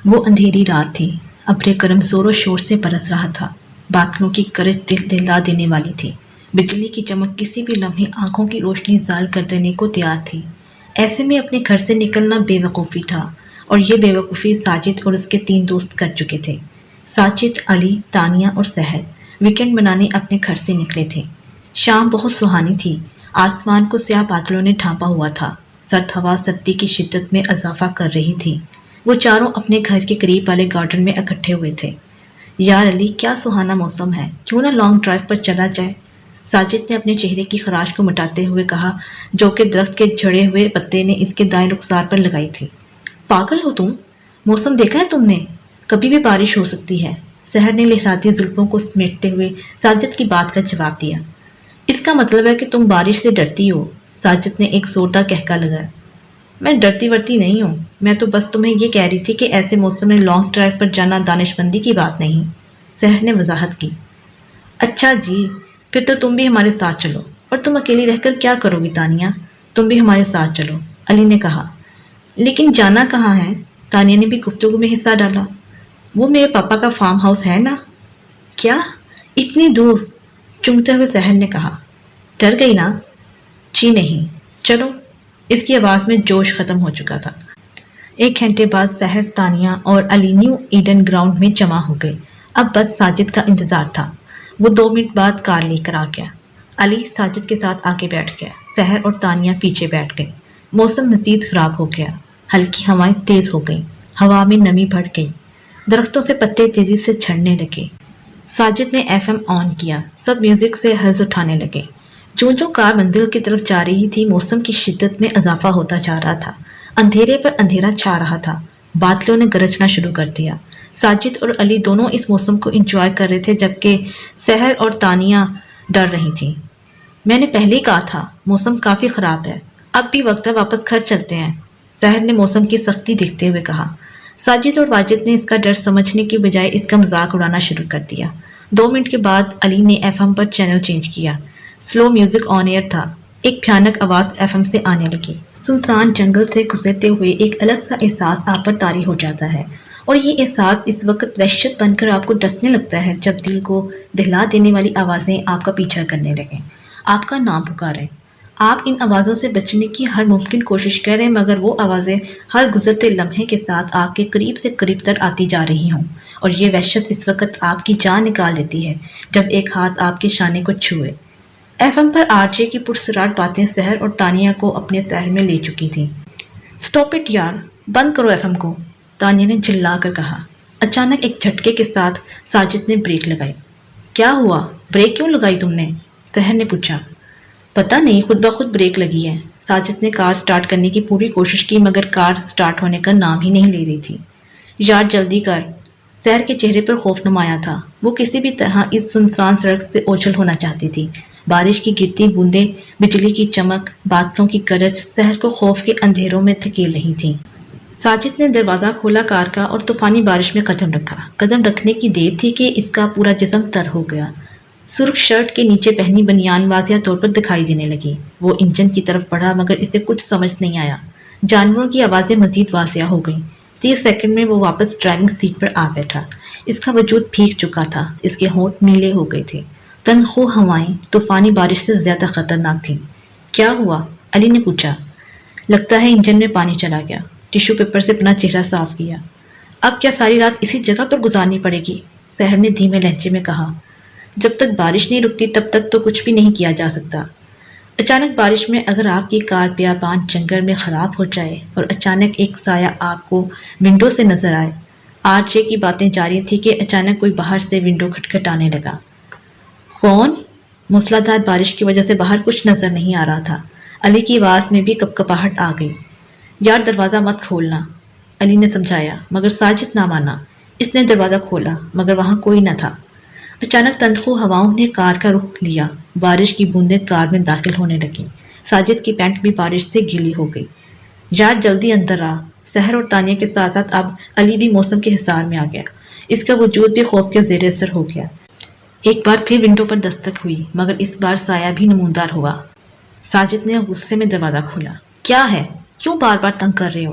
وہ اندھیری رات تھی، ابر کرم زور و شور سے برس رہا تھا، بادلوں کی گرج دل دلا دینے والی تھی، بجلی کی چمک کسی بھی لمحے آنکھوں کی روشنی زال کر دینے کو تیار تھی۔ ایسے میں اپنے گھر سے نکلنا بے وقوفی تھا، اور یہ بے وقوفی ساجد اور اس کے 3 دوست کر چکے تھے۔ ساجد، علی، تانیہ اور سحر ویکینڈ منانے اپنے گھر سے نکلے تھے۔ شام بہت سہانی تھی، آسمان کو سیاہ بادلوں نے ڈھانپا ہوا تھا، سرد ہوا سردی کی شدت میں اضافہ کر رہی تھی۔ وہ چاروں اپنے گھر کے قریب والے گارڈن میں اکٹھے ہوئے تھے۔ یار علی، کیا سہانا موسم ہے، کیوں نہ لانگ ڈرائیو پر چلا جائے؟ ساجد نے اپنے چہرے کی خراش کو مٹاتے ہوئے کہا، جو کہ درخت کے جھڑے ہوئے پتے نے اس کے دائیں رخسار پر لگائی تھی۔ پاگل ہو تم؟ موسم دیکھا ہے تم نے؟ کبھی بھی بارش ہو سکتی ہے۔ سحر نے لہراتی زلفوں کو سمیٹتے ہوئے ساجد کی بات کا جواب دیا۔ اس کا مطلب ہے کہ تم بارش سے ڈرتی ہو؟ ساجد نے ایک زوردار کہکا لگایا۔ میں ڈرتی ورتی نہیں ہوں، میں تو بس تمہیں یہ کہہ رہی تھی کہ ایسے موسم میں لانگ ڈرائیو پر جانا دانش مندی کی بات نہیں، سحر نے وضاحت کی۔ اچھا جی، پھر تو تم بھی ہمارے ساتھ چلو۔ اور تم اکیلی رہ کر کیا کرو گی تانیہ؟ تم بھی ہمارے ساتھ چلو، علی نے کہا۔ لیکن جانا کہاں ہے؟ تانیہ نے بھی گفتگو میں حصہ ڈالا۔ وہ میرے پاپا کا فارم ہاؤس ہے نا۔ کیا؟ اتنی دور؟ چونکتے ہوئے سحر نے کہا۔ ڈر گئی نا؟ جی نہیں، چلو۔ اس کی آواز میں جوش ختم ہو چکا تھا۔ 1 گھنٹے بعد سحر، تانیہ اور علی نیو ایڈن گراؤنڈ میں جمع ہو گئے۔ اب بس ساجد کا انتظار تھا۔ وہ 2 منٹ بعد کار لے کر آ گیا۔ علی ساجد کے ساتھ آگے بیٹھ گیا، سحر اور تانیہ پیچھے بیٹھ گئی۔ موسم مزید خراب ہو گیا، ہلکی ہوائیں تیز ہو گئیں، ہوا میں نمی بڑھ گئی، درختوں سے پتے تیزی سے جھڑنے لگے۔ ساجد نے FM آن کیا، سب میوزک سے حظ اٹھانے لگے۔ جو کار منزل کی طرف جا رہی تھی، موسم کی شدت میں اضافہ ہوتا جا رہا تھا، اندھیرے پر اندھیرا چھا رہا تھا، بادلوں نے گرجنا شروع کر دیا۔ ساجد اور علی دونوں اس موسم کو انجوائے کر رہے تھے، جبکہ سحر اور تانیہ ڈر رہی تھیں۔ میں نے پہلے ہی کہا تھا، موسم کافی خراب ہے، اب بھی وقت ہے واپس گھر چلتے ہیں، سحر نے موسم کی سختی دیکھتے ہوئے کہا۔ ساجد اور واجد نے اس کا ڈر سمجھنے کی بجائے اس کا مذاق اڑانا شروع کر دیا۔ 2 منٹ کے بعد علی نے FM پر چینل چینج کیا۔ سلو میوزک آن ایئر تھا۔ ایک بھیانک آواز FM سے آنے لگی۔ سنسان جنگل سے گزرتے ہوئے ایک الگ سا احساس آپ پر طاری ہو جاتا ہے، اور یہ احساس اس وقت وحشت بن کر آپ کو ڈسنے لگتا ہے جب دل کو دہلا دینے والی آوازیں آپ کا پیچھا کرنے لگیں، آپ کا نام پکاریں۔ آپ ان آوازوں سے بچنے کی ہر ممکن کوشش کریں، مگر وہ آوازیں ہر گزرتے لمحے کے ساتھ آپ کے قریب سے قریب تر آتی جا رہی ہوں، اور یہ وحشت اس وقت آپ کی جان نکال لیتی ہے جب ایک ہاتھ آپ کے شانے کو چھوئے۔ FM پر RJ کی پرسرار باتیں سحر اور تانیہ کو اپنے سحر میں لے چکی تھیں۔ سٹاپ اٹ یار، بند کرو FM کو، تانیہ نے چلا کر کہا۔ اچانک ایک جھٹکے کے ساتھ ساجد نے بریک لگائی۔ کیا ہوا؟ بریک کیوں لگائی تم نے؟ سحر نے پوچھا۔ پتہ نہیں، خود بخود بریک لگی ہے۔ ساجد نے کار سٹارٹ کرنے کی پوری کوشش کی، مگر کار سٹارٹ ہونے کا نام ہی نہیں لے رہی تھی۔ یار جلدی کر، سحر کے چہرے پر خوف نمایاں تھا۔ وہ کسی بھی طرح اس سنسان سڑک سے اوجھل ہونا چاہتی تھی۔ بارش کی گرتی بوندیں، بجلی کی چمک، بادلوں کی گرج سحر کو خوف کے اندھیروں میں دھکیل رہی تھیں۔ ساجد نے دروازہ کھولا کار کا اور طوفانی بارش میں قدم رکھا۔ قدم رکھنے کی دیر تھی کہ اس کا پورا جسم تر ہو گیا۔ سرخ شرٹ کے نیچے پہنی بنیان واضح طور پر دکھائی دینے لگی۔ وہ انجن کی طرف بڑھا، مگر اسے کچھ سمجھ نہیں آیا۔ جانوروں کی آوازیں مزید واضح ہو گئیں۔ 30 سیکنڈ میں وہ واپس ڈرائیونگ سیٹ پر آ بیٹھا۔ اس کا وجود بھیگ چکا تھا، اس کے ہونٹ نیلے ہو گئے تھے۔ تندخو ہوائیں طوفانی بارش سے زیادہ خطرناک تھیں۔ کیا ہوا؟ علی نے پوچھا۔ لگتا ہے انجن میں پانی چلا گیا۔ ٹشو پیپر سے اپنا چہرہ صاف کیا۔ اب کیا ساری رات اسی جگہ پر گزارنی پڑے گی؟ سحر نے دھیمے لہجے میں کہا۔ جب تک بارش نہیں رکتی تب تک تو کچھ بھی نہیں کیا جا سکتا۔ اچانک بارش میں اگر آپ کی کار بیابان جنگل میں خراب ہو جائے اور اچانک ایک سایہ آپ کو ونڈو سے نظر آئے۔ RJ کی باتیں جاری تھی کہ اچانک کوئی باہر سے ونڈو کھٹکھٹانے لگا۔ کون؟ موسلادھار بارش کی وجہ سے باہر کچھ نظر نہیں آ رہا تھا۔ علی کی آواز میں بھی کپکپاہٹ آ گئی۔ یار دروازہ مت کھولنا، علی نے سمجھایا، مگر ساجد نہ مانا۔ اس نے دروازہ کھولا، مگر وہاں کوئی نہ تھا۔ اچانک تندخو ہواؤں نے کار کا رخ لیا۔ بارش کی بوندیں کار میں داخل ہونے لگیں۔ ساجد کی پینٹ بھی بارش سے گیلی ہو گئی۔ یار جلدی اندر آ۔ سحر اور تانیہ کے ساتھ ساتھ اب علی بھی موسم کے حصار میں آ گیا۔ اس کا وجود بھی خوف کے زیر اثر ہو گیا۔ ایک بار پھر ونڈو پر دستک ہوئی، مگر اس بار سایہ بھی نمودار ہوا۔ ساجد نے غصے میں دروازہ کھولا۔ کیا ہے؟ کیوں بار بار تنگ کر رہے ہو؟